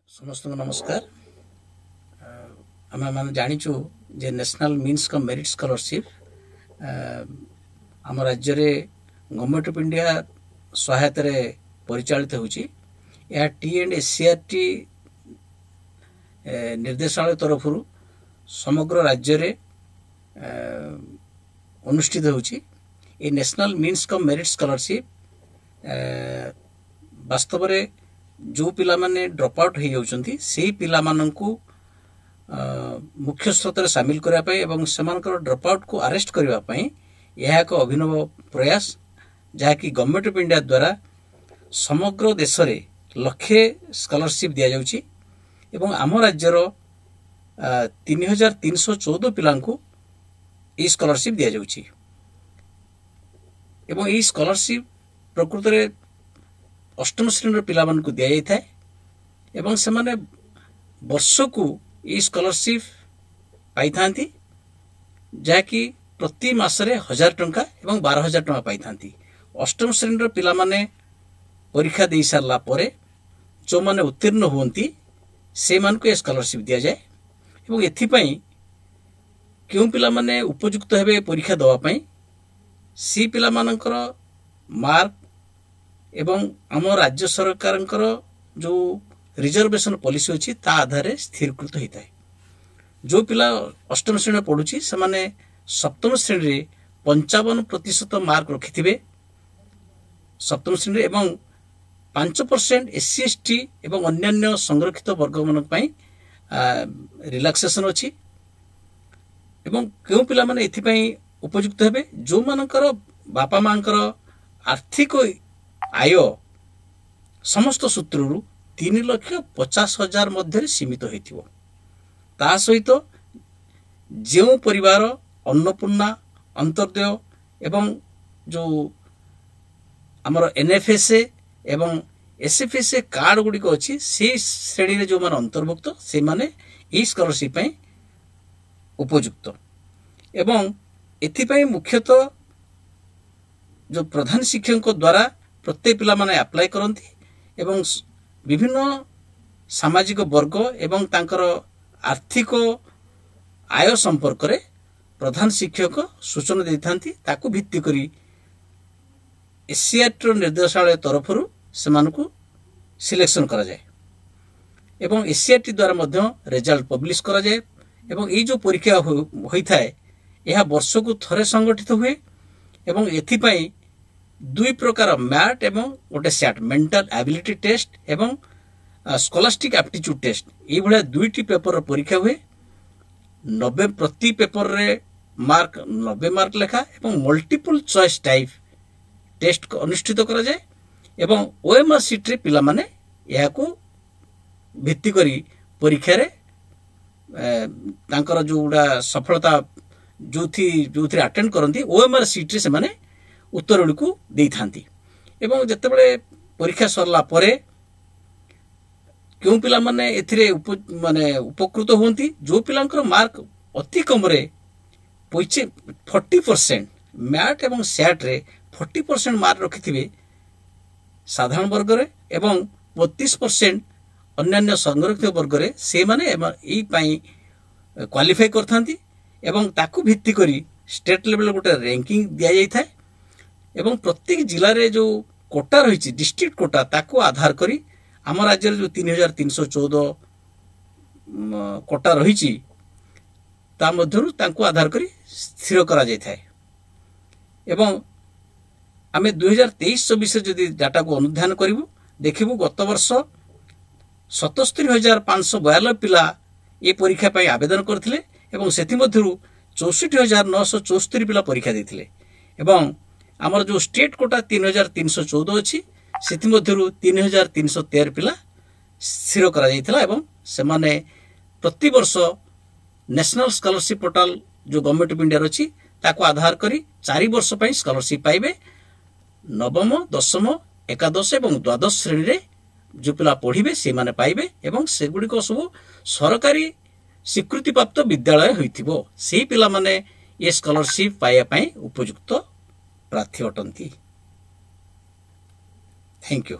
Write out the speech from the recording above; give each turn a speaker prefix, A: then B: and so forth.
A: समस्त नमस्कार। आम मैंने जाचु जे national means cum merit scholarship आम राज्य में गवर्नमेंट ऑफ इंडिया सहायता परिचालित होची। यह टी&एस.सी.आर.टी निर्देशालय तरफ समग्र राज्य में अनुष्ठित होची। ये national means cum merit scholarship वास्तव में जो पिला माने ड्रॉप आउट हो जाउछंती सेही पिला माननकु मुख्य स्रोत रे शामिल करिया पई एवं समानकर ड्रॉप आउट को अरेस्ट करिया पई यह एक अभिनव प्रयास जहा कि गवर्नमेंट ऑफ इंडिया द्वारा समग्र देश रे लक्षे स्कॉलरशिप दिया जाउची एवं आम राज्यर 3314 पिलांकु ई स्कॉलरशिप दिया जाउची एवं ई स्कॉलरशिप प्रकृत रे अष्टम श्रेणी पिला मानकु दिया जाय थाए एवं से माने वर्ष को ई स्कॉलरशिप पाई थांती जहा कि प्रति मासरे 1000 टंका एवं 12000 टंका पाई थांती। अष्टम श्रेणी पिला माने परीक्षा दे सारला परे जो माने उत्तीर्ण होंती से मानकु ए स्कॉलरशिप दिया जाय एवं एथि पई केउ पिला माने उपयुक्त हेबे परीक्षा दवा पई सी पिला मानकर मार्क एवं आम राज्य सरकार जो रिजर्वेशन पॉलिसी अच्छी ता आधार स्थिरीकृत होता है। जो पिला अष्टम श्रेणी पढ़ुची से माने सप्तम श्रेणी रे 55% मार्क रखिथिबे सप्तम श्रेणी एवं 5% SC/ST एवं अन्यान्य संरक्षित वर्ग मानक पई रिलैक्सेशन अछि एवं केउ पिला माने एथि पई उपयुक्त हेबे जो मानकर बापा मांकर आर्थिक आय समस्त सूत्रु 3,50,000 मध्य सीमित होइथिबो। ता सहित जो परिवार अन्नपूर्णा अंतर्दय एवं जो हमर NFSA एवं SFSA कार्ड गुडिक अछि से श्रेणी रे जो मान अंतर्भुक्त से माने ई स्कॉलरशिप पई उपयुक्त एवं एथि पई मुख्यतः जो प्रधान शिक्षक द्वारा प्रत्येक पिला माने अप्लाई करंती एवं विभिन्न सामाजिक वर्ग एवं तांकर आर्थिक आय संपर्क रे प्रधान शिक्षक सूचना देथांती ताकू भित्ति करी SC/ST निर्देशालय तरफरु सेमानकु सिलेक्शन करा जाय एवं SC/ST द्वारा मध्य रिजल्ट पब्लिश करा जाय एवं ए जो परीक्षा होई थाए यह वर्ष को थरे संगठित हुए एवं एथि पई दुई प्रकार मैट एवं गोटे सैट मेंटल एबिलिटी टेस्ट एवं स्कॉलास्टिक एप्टीट्यूड टेस्ट ये भले दुईटी पेपर परीक्षा हुए 90 प्रति पेपर रे मार्क 90 मार्क लेखा एवं मल्टीपल चॉइस टाइप टेस्ट अनुष्ठित करा जाए एवं OMR सीट रे पिला माने या को भित्ति करी परीक्षा रे तांकर जोडा सफलता जोथि अटेंड करंती OMR सीट रे से माने उत्तर को दे थांती एवं जते बळे परीक्षा सरला परे क्यों पिला माने एथिरे माने उपकृत होंती जो पिलांकर मार्क अति कम रे 40% मैट एवं सैट रे 40% मार्क रखिथिबे साधारण वर्ग रे एवं 32% अन्यान्य संरक्षित वर्ग रे से माने एई पई क्वालिफाई करथांती एवं ताकू भित्ति करी स्टेट लेवल गोटे रैंकिंग दिया जाय थाए एवं प्रत्येक जिला रे जो कोटा रही डिस्ट्रिक्ट कोटा ताकू आधार करी आम राज्य जो 3314 कोटा रही ता मध्यरु तांकू आधार करी स्थिर करा जाय थाए एवं आमे 2023-24 जदि डाटा को अनुधान करिवु देखिबु गत वर्ष 77,542 पिला ए परीक्षा पई आवेदन करथिले एवं सेथि मध्यरु 64,974 पिला परीक्षा देथिले एवं आमर जो स्टेट कोटा 3,314 अछि सेथि मध्यरु 3,313 पिला स्थिर करा जायतिला एवं से माने प्रति वर्ष नेशनल स्कॉलरशिप पोर्टल जो गवर्नमेंट ऑफ इंडिया अछि ताको आधार करी 4 वर्ष पई स्कॉलरशिप पाइबे। नवम दशम एकादश एवं द्वादश श्रेणी रे जो पिला पढ़िबे से माने पाइबे एवं सेगुडी को सब सरकारी स्वीकृति प्राप्त विद्यालय होइथिबो सेही पिला माने ये स्कॉलरशिप पाइया पई उपयुक्त प्रार्थी अटंती। Thank you.